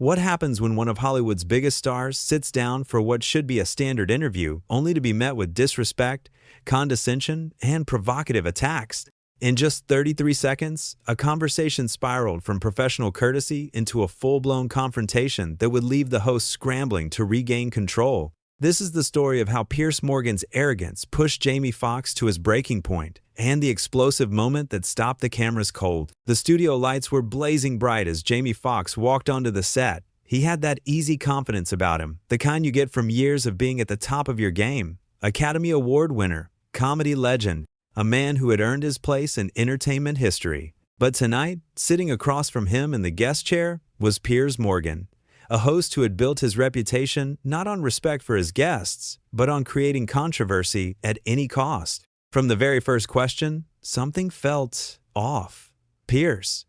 What happens when one of Hollywood's biggest stars sits down for what should be a standard interview, only to be met with disrespect, condescension, and provocative attacks? In just 33 seconds, a conversation spiraled from professional courtesy into a full-blown confrontation that would leave the host scrambling to regain control. This is the story of how Piers Morgan's arrogance pushed Jamie Foxx to his breaking point, and the explosive moment that stopped the cameras cold. The studio lights were blazing bright as Jamie Foxx walked onto the set. He had that easy confidence about him, the kind you get from years of being at the top of your game. Academy Award winner, comedy legend, a man who had earned his place in entertainment history. But tonight, sitting across from him in the guest chair, was Piers Morgan, a host who had built his reputation not on respect for his guests, but on creating controversy at any cost. From the very first question, something felt off. Piers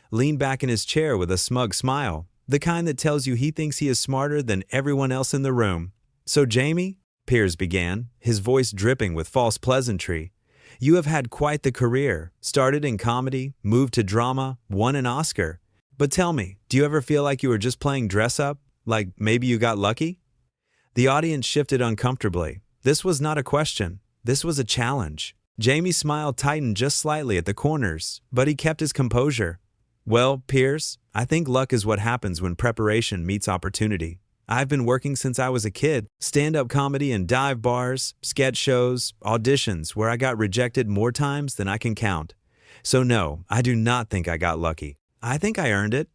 leaned back in his chair with a smug smile, the kind that tells you he thinks he is smarter than everyone else in the room. "So Jamie," Piers began, his voice dripping with false pleasantry, "you have had quite the career, started in comedy, moved to drama, won an Oscar. But tell me, do you ever feel like you were just playing dress-up? Like maybe you got lucky?" The audience shifted uncomfortably. This was not a question. This was a challenge. Jamie's smile tightened just slightly at the corners, but he kept his composure. "Well, Piers, I think luck is what happens when preparation meets opportunity. I've been working since I was a kid, stand-up comedy in dive bars, sketch shows, auditions where I got rejected more times than I can count. So no, I do not think I got lucky. I think I earned it."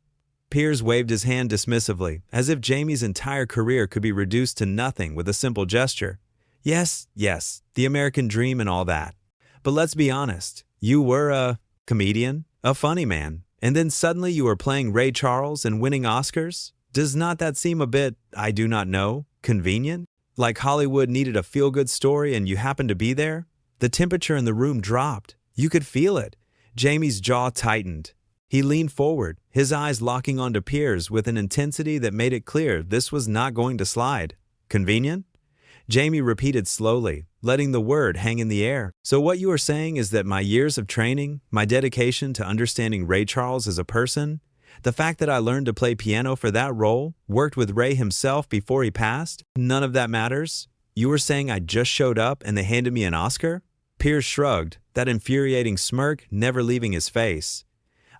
Piers waved his hand dismissively, as if Jamie's entire career could be reduced to nothing with a simple gesture. Yes, the American dream and all that. But let's be honest, you were a comedian, a funny man, and then suddenly you were playing Ray Charles and winning Oscars? Does not that seem a bit, I do not know, convenient? Like Hollywood needed a feel-good story and you happened to be there? The temperature in the room dropped. You could feel it. Jamie's jaw tightened. He leaned forward, his eyes locking onto Piers with an intensity that made it clear this was not going to slide. "Convenient?" Jamie repeated slowly, letting the word hang in the air. "So what you are saying is that my years of training, my dedication to understanding Ray Charles as a person, the fact that I learned to play piano for that role, worked with Ray himself before he passed, none of that matters? You were saying I just showed up and they handed me an Oscar?" Piers shrugged, that infuriating smirk never leaving his face.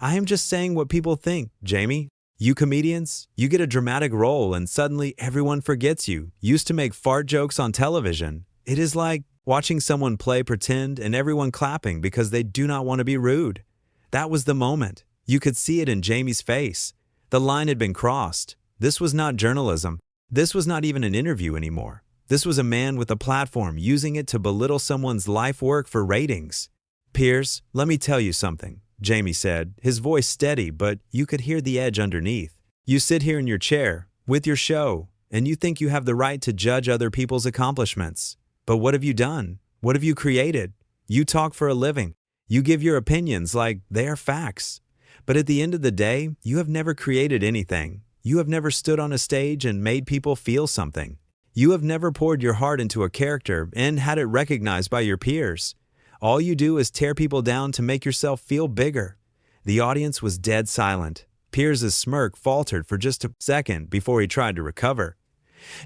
"I am just saying what people think, Jamie. You comedians, you get a dramatic role and suddenly everyone forgets you. Used to make fart jokes on television. It is like watching someone play pretend and everyone clapping because they do not want to be rude." That was the moment. You could see it in Jamie's face. The line had been crossed. This was not journalism. This was not even an interview anymore. This was a man with a platform using it to belittle someone's life work for ratings. "Piers, let me tell you something," Jamie said, his voice steady, but you could hear the edge underneath. "You sit here in your chair, with your show, and you think you have the right to judge other people's accomplishments. But what have you done? What have you created? You talk for a living. You give your opinions like they are facts. But at the end of the day, you have never created anything. You have never stood on a stage and made people feel something. You have never poured your heart into a character and had it recognized by your peers. All you do is tear people down to make yourself feel bigger." The audience was dead silent. Piers' smirk faltered for just a second before he tried to recover.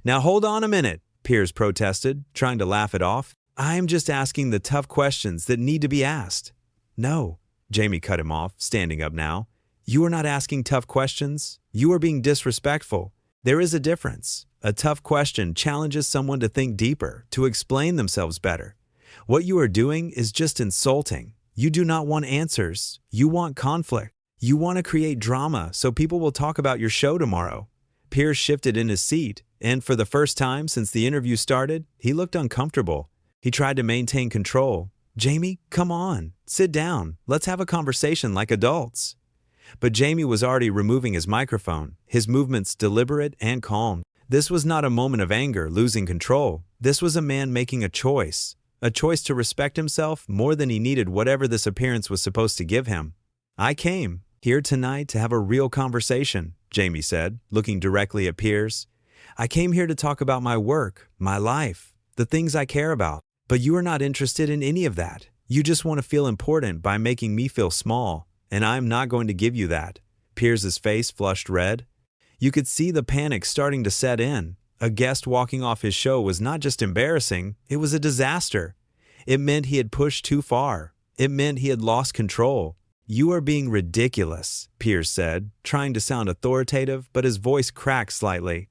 "Now hold on a minute," Piers protested, trying to laugh it off. "I am just asking the tough questions that need to be asked." "No," Jamie cut him off, standing up now. "You are not asking tough questions. You are being disrespectful. There is a difference. A tough question challenges someone to think deeper, to explain themselves better. What you are doing is just insulting. You do not want answers. You want conflict. You want to create drama so people will talk about your show tomorrow." Piers shifted in his seat, and for the first time since the interview started, he looked uncomfortable. He tried to maintain control. "Jamie, come on. Sit down. Let's have a conversation like adults." But Jamie was already removing his microphone, his movements deliberate and calm. This was not a moment of anger, losing control. This was a man making a choice to respect himself more than he needed whatever this appearance was supposed to give him. "I came here tonight to have a real conversation," Jamie said, looking directly at Piers. "I came here to talk about my work, my life, the things I care about. But you are not interested in any of that. You just want to feel important by making me feel small, and I am not going to give you that." Piers' face flushed red. You could see the panic starting to set in. A guest walking off his show was not just embarrassing, it was a disaster. It meant he had pushed too far. It meant he had lost control. "You are being ridiculous," Piers said, trying to sound authoritative, but his voice cracked slightly.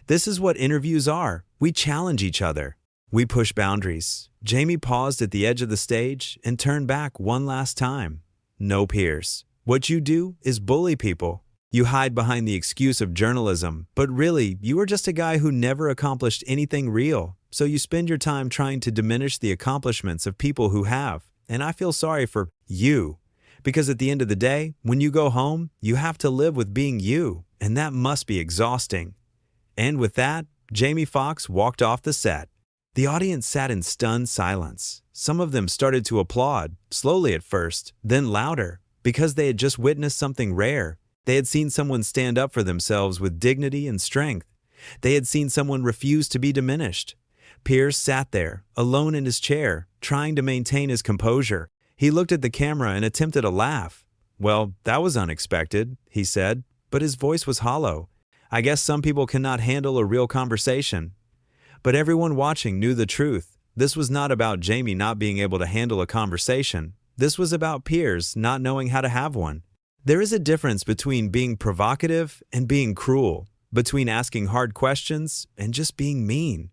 "This is what interviews are. We challenge each other. We push boundaries." Jamie paused at the edge of the stage and turned back one last time. "No, Piers. What you do is bully people. You hide behind the excuse of journalism, but really, you are just a guy who never accomplished anything real, so you spend your time trying to diminish the accomplishments of people who have. And I feel sorry for you, because at the end of the day, when you go home, you have to live with being you, and that must be exhausting." And with that, Jamie Foxx walked off the set. The audience sat in stunned silence. Some of them started to applaud, slowly at first, then louder, because they had just witnessed something rare. They had seen someone stand up for themselves with dignity and strength. They had seen someone refuse to be diminished. Piers sat there, alone in his chair, trying to maintain his composure. He looked at the camera and attempted a laugh. "Well, that was unexpected," he said, but his voice was hollow. "I guess some people cannot handle a real conversation." But everyone watching knew the truth. This was not about Jamie not being able to handle a conversation. This was about Piers not knowing how to have one. There is a difference between being provocative and being cruel, between asking hard questions and just being mean.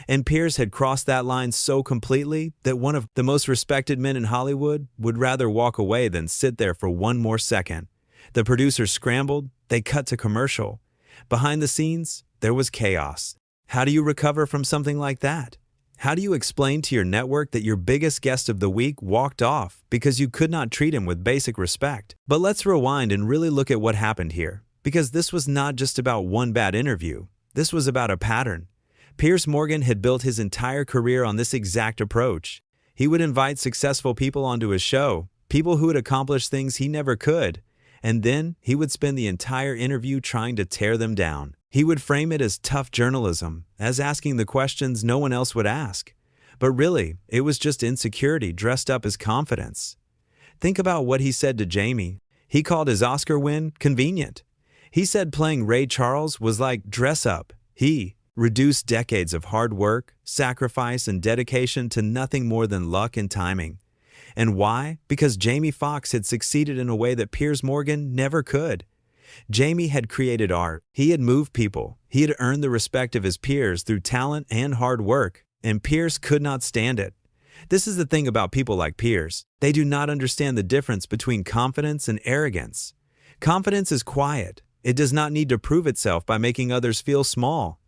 And Piers had crossed that line so completely that one of the most respected men in Hollywood would rather walk away than sit there for one more second. The producers scrambled, they cut to commercial. Behind the scenes, there was chaos. How do you recover from something like that? How do you explain to your network that your biggest guest of the week walked off because you could not treat him with basic respect? But let's rewind and really look at what happened here, because this was not just about one bad interview. This was about a pattern. Piers Morgan had built his entire career on this exact approach. He would invite successful people onto his show, people who had accomplished things he never could, and then he would spend the entire interview trying to tear them down. He would frame it as tough journalism, as asking the questions no one else would ask. But really, it was just insecurity dressed up as confidence. Think about what he said to Jamie. He called his Oscar win convenient. He said playing Ray Charles was like dress up. He reduced decades of hard work, sacrifice, and dedication to nothing more than luck and timing. And why? Because Jamie Foxx had succeeded in a way that Piers Morgan never could. Jamie had created art. He had moved people. He had earned the respect of his peers through talent and hard work, and Piers could not stand it. This is the thing about people like Piers. They do not understand the difference between confidence and arrogance. Confidence is quiet. It does not need to prove itself by making others feel small.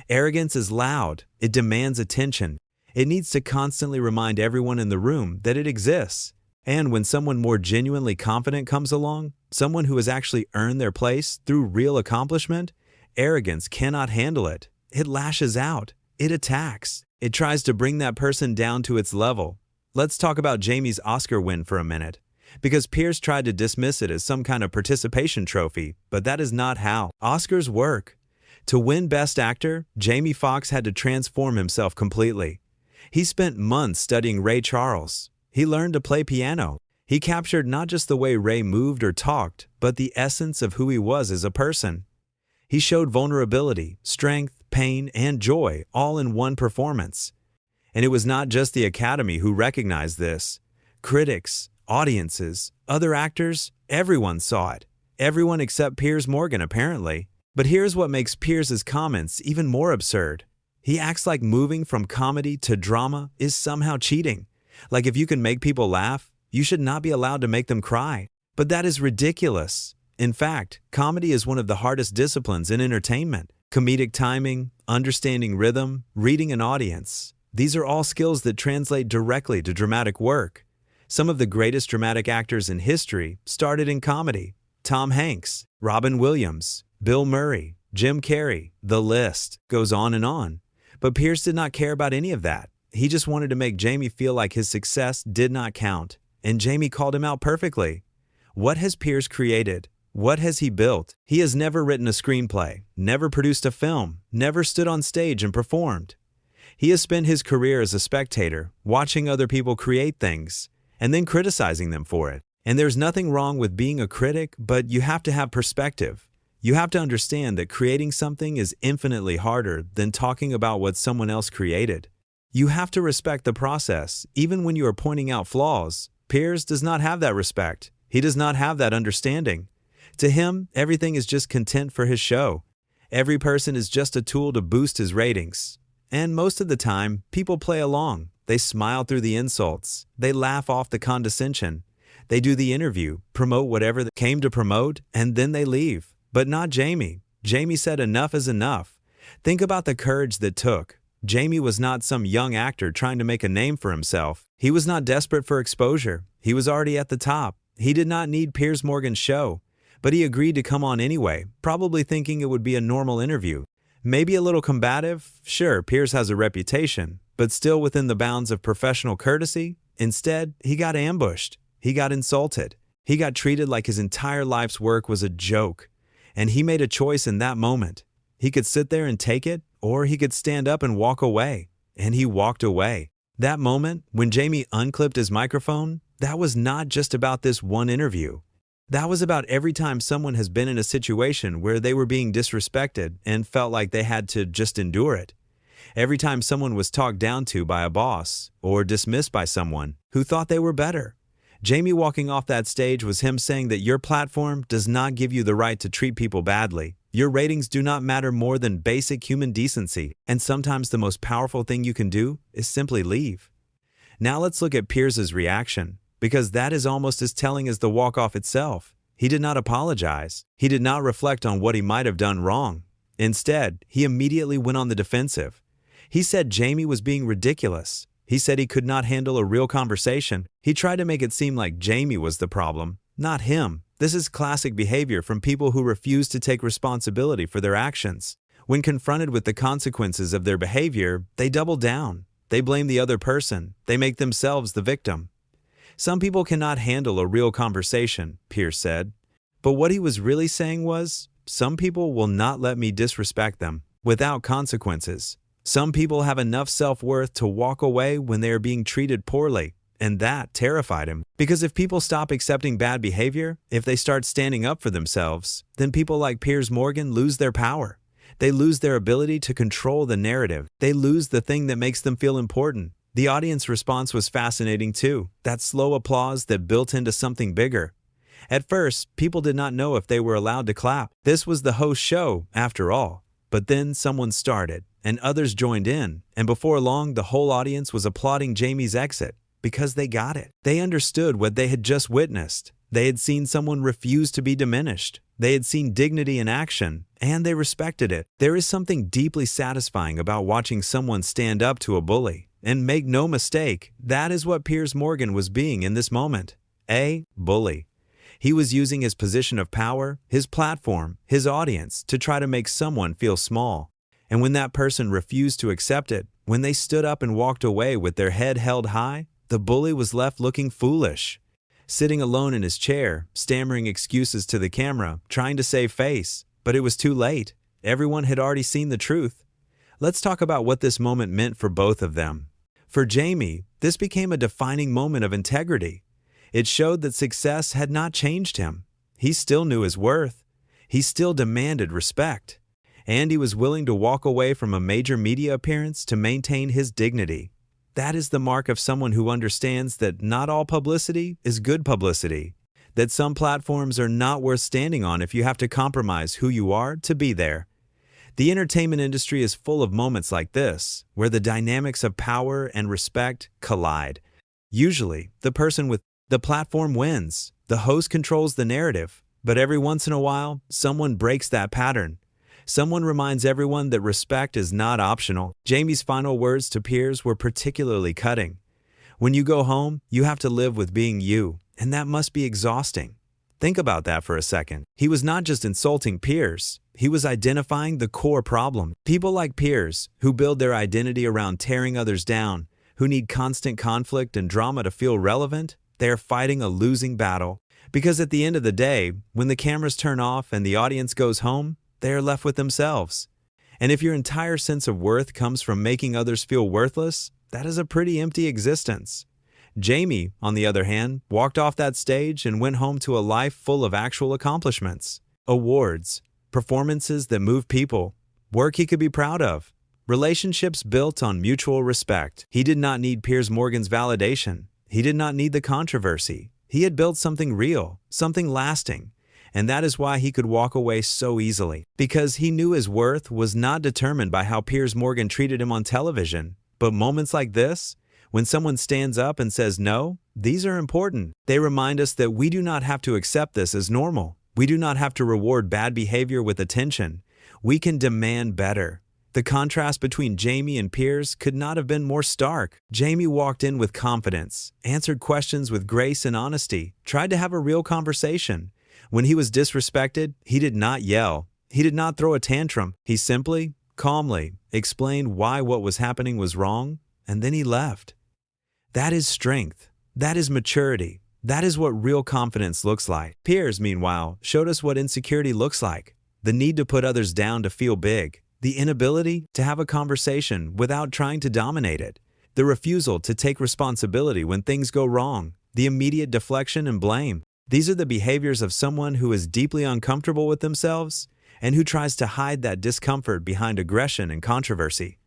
Arrogance is loud. It demands attention. It needs to constantly remind everyone in the room that it exists. And when someone more genuinely confident comes along, someone who has actually earned their place through real accomplishment, arrogance cannot handle it. It lashes out. It attacks. It tries to bring that person down to its level. Let's talk about Jamie's Oscar win for a minute, because Piers tried to dismiss it as some kind of participation trophy, but that is not how Oscars work. To win Best Actor, Jamie Foxx had to transform himself completely. He spent months studying Ray Charles. He learned to play piano. He captured not just the way Ray moved or talked, but the essence of who he was as a person. He showed vulnerability, strength, pain, and joy all in one performance. And it was not just the Academy who recognized this. Critics, audiences, other actors, everyone saw it. Everyone except Piers Morgan, apparently. But here's what makes Piers' comments even more absurd. He acts like moving from comedy to drama is somehow cheating. Like if you can make people laugh, you should not be allowed to make them cry. But that is ridiculous. In fact, comedy is one of the hardest disciplines in entertainment. Comedic timing, understanding rhythm, reading an audience. These are all skills that translate directly to dramatic work. Some of the greatest dramatic actors in history started in comedy. Tom Hanks, Robin Williams, Bill Murray, Jim Carrey, the list goes on and on. But Piers did not care about any of that. He just wanted to make Jamie feel like his success did not count. And Jamie called him out perfectly. What has Piers created? What has he built? He has never written a screenplay, never produced a film, never stood on stage and performed. He has spent his career as a spectator, watching other people create things, and then criticizing them for it. And there's nothing wrong with being a critic, but you have to have perspective. You have to understand that creating something is infinitely harder than talking about what someone else created. You have to respect the process, even when you are pointing out flaws. Piers does not have that respect. He does not have that understanding. To him, everything is just content for his show. Every person is just a tool to boost his ratings. And most of the time, people play along. They smile through the insults. They laugh off the condescension. They do the interview, promote whatever they came to promote, and then they leave. But not Jamie. Jamie said enough is enough. Think about the courage that took. Jamie was not some young actor trying to make a name for himself. He was not desperate for exposure. He was already at the top. He did not need Piers Morgan's show. But he agreed to come on anyway, probably thinking it would be a normal interview. Maybe a little combative? Sure, Piers has a reputation, but still within the bounds of professional courtesy. Instead, he got ambushed. He got insulted. He got treated like his entire life's work was a joke. And he made a choice in that moment. He could sit there and take it, or he could stand up and walk away. And he walked away. That moment, when Jamie unclipped his microphone, that was not just about this one interview. That was about every time someone has been in a situation where they were being disrespected and felt like they had to just endure it. Every time someone was talked down to by a boss or dismissed by someone who thought they were better. Jamie walking off that stage was him saying that your platform does not give you the right to treat people badly. Your ratings do not matter more than basic human decency, and sometimes the most powerful thing you can do is simply leave. Now let's look at Piers's reaction, because that is almost as telling as the walk-off itself. He did not apologize. He did not reflect on what he might have done wrong. Instead, he immediately went on the defensive. He said Jamie was being ridiculous. He said he could not handle a real conversation. He tried to make it seem like Jamie was the problem, not him. This is classic behavior from people who refuse to take responsibility for their actions. When confronted with the consequences of their behavior, they double down. They blame the other person. They make themselves the victim. Some people cannot handle a real conversation, Piers said. But what he was really saying was, some people will not let me disrespect them without consequences. Some people have enough self-worth to walk away when they are being treated poorly, and that terrified him. Because if people stop accepting bad behavior, if they start standing up for themselves, then people like Piers Morgan lose their power. They lose their ability to control the narrative. They lose the thing that makes them feel important. The audience response was fascinating too, that slow applause that built into something bigger. At first, people did not know if they were allowed to clap. This was the host's show, after all. But then someone started, and others joined in, and before long the whole audience was applauding Jamie's exit, because they got it. They understood what they had just witnessed. They had seen someone refuse to be diminished. They had seen dignity in action, and they respected it. There is something deeply satisfying about watching someone stand up to a bully. And make no mistake, that is what Piers Morgan was being in this moment. A bully. He was using his position of power, his platform, his audience to try to make someone feel small. And when that person refused to accept it, when they stood up and walked away with their head held high, the bully was left looking foolish. Sitting alone in his chair, stammering excuses to the camera, trying to save face. But it was too late. Everyone had already seen the truth. Let's talk about what this moment meant for both of them. For Jamie, this became a defining moment of integrity. It showed that success had not changed him. He still knew his worth. He still demanded respect. And he was willing to walk away from a major media appearance to maintain his dignity. That is the mark of someone who understands that not all publicity is good publicity. That some platforms are not worth standing on if you have to compromise who you are to be there. The entertainment industry is full of moments like this, where the dynamics of power and respect collide. Usually, the person with the platform wins. The host controls the narrative. But every once in a while, someone breaks that pattern. Someone reminds everyone that respect is not optional. Jamie's final words to Piers were particularly cutting. When you go home, you have to live with being you, and that must be exhausting. Think about that for a second. He was not just insulting Piers. He was identifying the core problem. People like Piers, who build their identity around tearing others down, who need constant conflict and drama to feel relevant, they are fighting a losing battle. Because at the end of the day, when the cameras turn off and the audience goes home, they are left with themselves. And if your entire sense of worth comes from making others feel worthless, that is a pretty empty existence. Jamie, on the other hand, walked off that stage and went home to a life full of actual accomplishments, awards, performances that move people, work he could be proud of, relationships built on mutual respect. He did not need Piers Morgan's validation. He did not need the controversy. He had built something real, something lasting, and that is why he could walk away so easily. Because he knew his worth was not determined by how Piers Morgan treated him on television. But moments like this, when someone stands up and says no, these are important. They remind us that we do not have to accept this as normal. We do not have to reward bad behavior with attention. We can demand better. The contrast between Jamie and Piers could not have been more stark. Jamie walked in with confidence, answered questions with grace and honesty, tried to have a real conversation. When he was disrespected, he did not yell. He did not throw a tantrum. He simply, calmly, explained why what was happening was wrong, and then he left. That is strength. That is maturity. That is what real confidence looks like. Piers, meanwhile, showed us what insecurity looks like. The need to put others down to feel big. The inability to have a conversation without trying to dominate it. The refusal to take responsibility when things go wrong. The immediate deflection and blame. These are the behaviors of someone who is deeply uncomfortable with themselves and who tries to hide that discomfort behind aggression and controversy.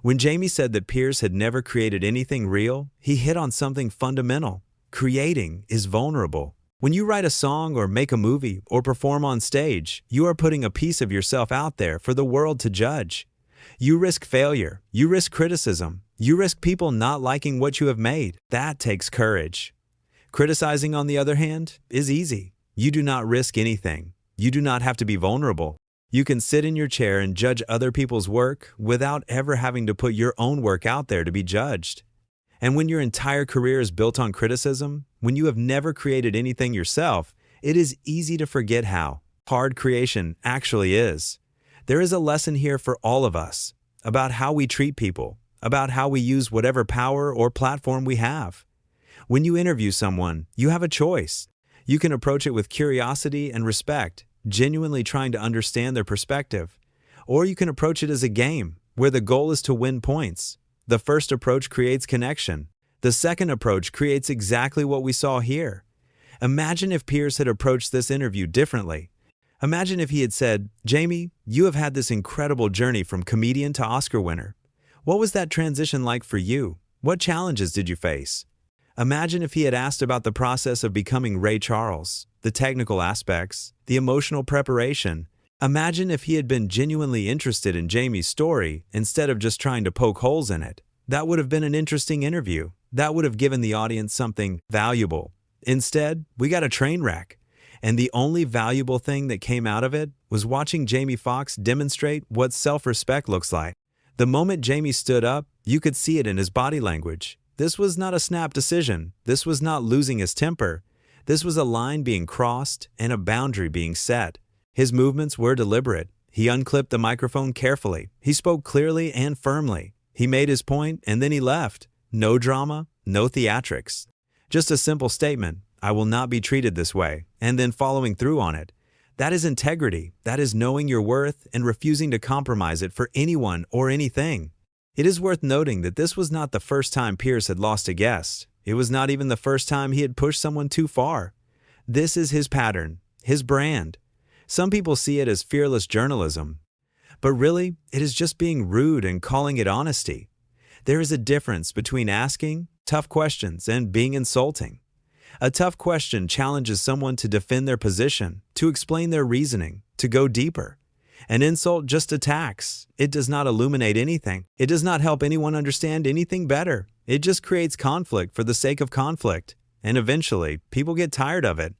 When Jamie said that Piers had never created anything real, he hit on something fundamental. Creating is vulnerable. When you write a song or make a movie or perform on stage, you are putting a piece of yourself out there for the world to judge. You risk failure. You risk criticism. You risk people not liking what you have made. That takes courage. Criticizing, on the other hand, is easy. You do not risk anything. You do not have to be vulnerable. You can sit in your chair and judge other people's work without ever having to put your own work out there to be judged. And when your entire career is built on criticism, when you have never created anything yourself, it is easy to forget how hard creation actually is. There is a lesson here for all of us about how we treat people, about how we use whatever power or platform we have. When you interview someone, you have a choice. You can approach it with curiosity and respect, genuinely trying to understand their perspective. Or you can approach it as a game, where the goal is to win points. The first approach creates connection. The second approach creates exactly what we saw here. Imagine if Piers had approached this interview differently. Imagine if he had said, "Jamie, you have had this incredible journey from comedian to Oscar winner. What was that transition like for you? What challenges did you face?" Imagine if he had asked about the process of becoming Ray Charles, the technical aspects, the emotional preparation. Imagine if he had been genuinely interested in Jamie's story instead of just trying to poke holes in it. That would have been an interesting interview. That would have given the audience something valuable. Instead, we got a train wreck. And the only valuable thing that came out of it was watching Jamie Foxx demonstrate what self-respect looks like. The moment Jamie stood up, you could see it in his body language. This was not a snap decision. This was not losing his temper. This was a line being crossed and a boundary being set. His movements were deliberate. He unclipped the microphone carefully. He spoke clearly and firmly. He made his point and then he left. No drama, no theatrics. Just a simple statement, "I will not be treated this way," and then following through on it. That is integrity. That is knowing your worth and refusing to compromise it for anyone or anything. It is worth noting that this was not the first time Piers had lost a guest. It was not even the first time he had pushed someone too far. This is his pattern, his brand. Some people see it as fearless journalism, but really, it is just being rude and calling it honesty. There is a difference between asking tough questions and being insulting. A tough question challenges someone to defend their position, to explain their reasoning, to go deeper. An insult just attacks. It does not illuminate anything. It does not help anyone understand anything better. It just creates conflict for the sake of conflict. And eventually, people get tired of it.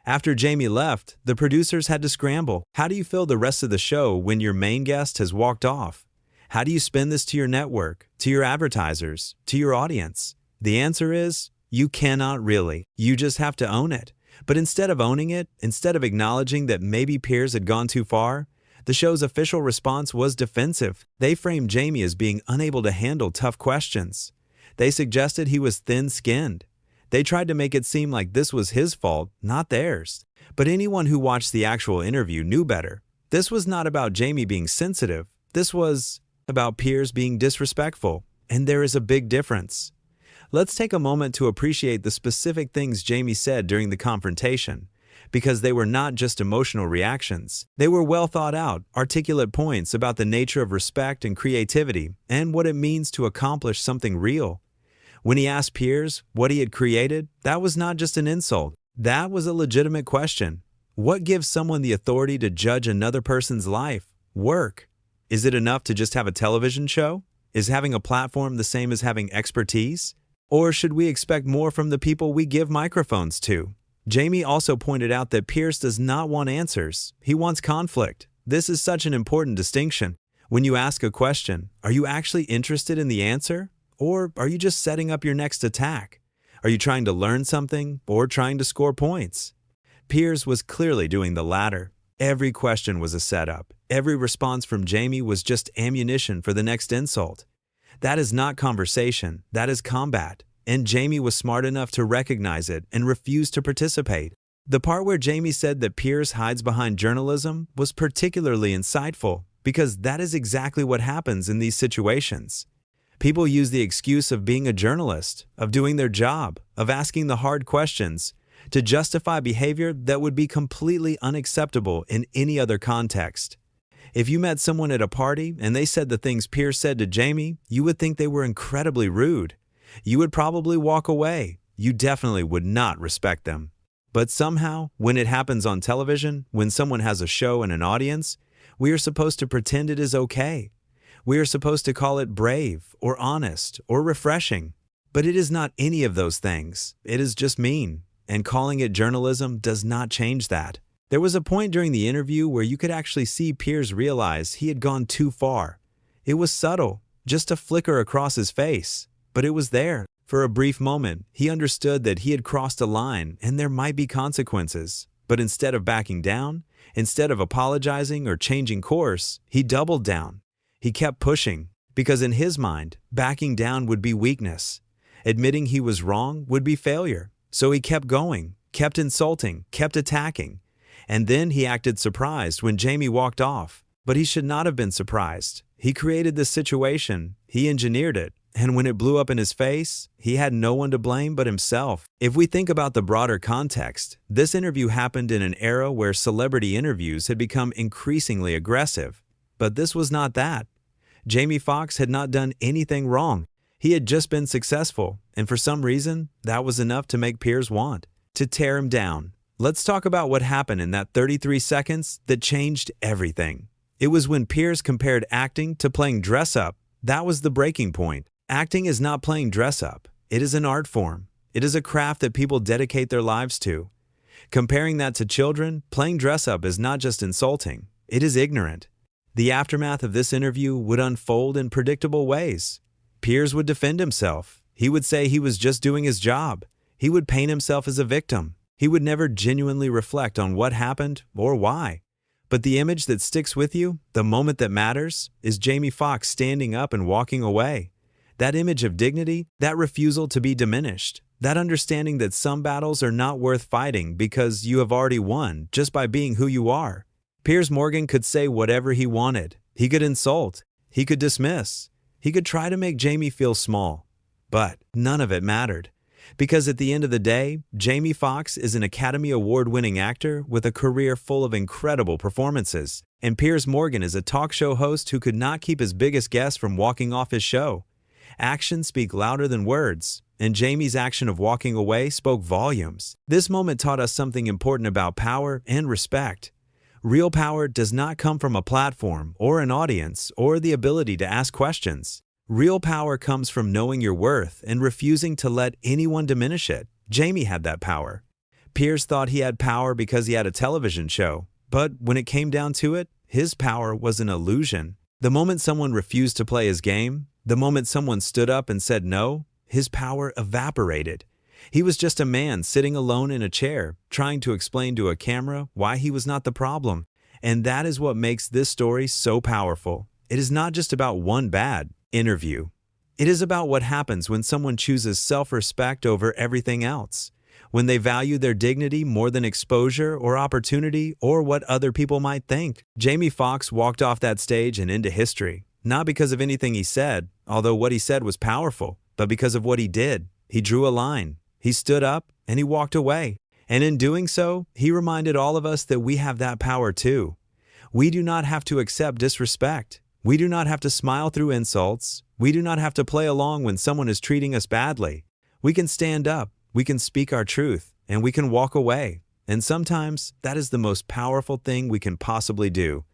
After Jamie left, the producers had to scramble. How do you fill the rest of the show when your main guest has walked off? How do you spin this to your network, to your advertisers, to your audience? The answer is, you cannot really. You just have to own it. But instead of owning it, instead of acknowledging that maybe Piers had gone too far, the show's official response was defensive. They framed Jamie as being unable to handle tough questions. They suggested he was thin-skinned. They tried to make it seem like this was his fault, not theirs. But anyone who watched the actual interview knew better. This was not about Jamie being sensitive. This was about Piers being disrespectful. And there is a big difference. Let's take a moment to appreciate the specific things Jamie said during the confrontation. because they were not just emotional reactions. They were well thought out, articulate points about the nature of respect and creativity and what it means to accomplish something real. When he asked Piers what he had created, that was not just an insult. That was a legitimate question. What gives someone the authority to judge another person's life, work? Is it enough to just have a television show? Is having a platform the same as having expertise? Or should we expect more from the people we give microphones to? Jamie also pointed out that Piers does not want answers. He wants conflict. This is such an important distinction. When you ask a question, are you actually interested in the answer? Or are you just setting up your next attack? Are you trying to learn something or trying to score points? Piers was clearly doing the latter. Every question was a setup. Every response from Jamie was just ammunition for the next insult. That is not conversation, that is combat. And Jamie was smart enough to recognize it and refuse to participate. The part where Jamie said that Piers hides behind journalism was particularly insightful because that is exactly what happens in these situations. People use the excuse of being a journalist, of doing their job, of asking the hard questions, to justify behavior that would be completely unacceptable in any other context. If you met someone at a party and they said the things Piers said to Jamie, you would think they were incredibly rude. You would probably walk away. You definitely would not respect them. But somehow, when it happens on television, when someone has a show and an audience, we are supposed to pretend it is okay. We are supposed to call it brave or honest or refreshing. But it is not any of those things. It is just mean. And calling it journalism does not change that. There was a point during the interview where you could actually see Piers realize he had gone too far. It was subtle, just a flicker across his face. But it was there. For a brief moment, he understood that he had crossed a line and there might be consequences. But instead of backing down, instead of apologizing or changing course, he doubled down. He kept pushing, because in his mind, backing down would be weakness. Admitting he was wrong would be failure. So he kept going, kept insulting, kept attacking. And then he acted surprised when Jamie walked off. But he should not have been surprised. He created this situation, he engineered it, and when it blew up in his face, he had no one to blame but himself. If we think about the broader context, this interview happened in an era where celebrity interviews had become increasingly aggressive. But this was not that. Jamie Foxx had not done anything wrong. He had just been successful, and for some reason, that was enough to make Piers want to tear him down. Let's talk about what happened in that 33 seconds that changed everything. It was when Piers compared acting to playing dress-up. That was the breaking point. Acting is not playing dress-up. It is an art form. It is a craft that people dedicate their lives to. Comparing that to children, playing dress-up is not just insulting. It is ignorant. The aftermath of this interview would unfold in predictable ways. Piers would defend himself. He would say he was just doing his job. He would paint himself as a victim. He would never genuinely reflect on what happened or why. But the image that sticks with you, the moment that matters, is Jamie Foxx standing up and walking away. That image of dignity, that refusal to be diminished, that understanding that some battles are not worth fighting because you have already won just by being who you are. Piers Morgan could say whatever he wanted. He could insult. He could dismiss. He could try to make Jamie feel small. But none of it mattered. Because at the end of the day, Jamie Foxx is an Academy Award-winning actor with a career full of incredible performances. And Piers Morgan is a talk show host who could not keep his biggest guest from walking off his show. Actions speak louder than words, and Jamie's action of walking away spoke volumes. This moment taught us something important about power and respect. Real power does not come from a platform or an audience or the ability to ask questions. Real power comes from knowing your worth and refusing to let anyone diminish it. Jamie had that power. Piers thought he had power because he had a television show, but when it came down to it, his power was an illusion. The moment someone refused to play his game, the moment someone stood up and said no, his power evaporated. He was just a man sitting alone in a chair, trying to explain to a camera why he was not the problem. And that is what makes this story so powerful. It is not just about one bad interview. It is about what happens when someone chooses self-respect over everything else, when they value their dignity more than exposure or opportunity or what other people might think. Jamie Foxx walked off that stage and into history, not because of anything he said, although what he said was powerful, but because of what he did. He drew a line. He stood up and he walked away. And in doing so, he reminded all of us that we have that power too. We do not have to accept disrespect. We do not have to smile through insults. We do not have to play along when someone is treating us badly. We can stand up, we can speak our truth, and we can walk away. And sometimes that is the most powerful thing we can possibly do.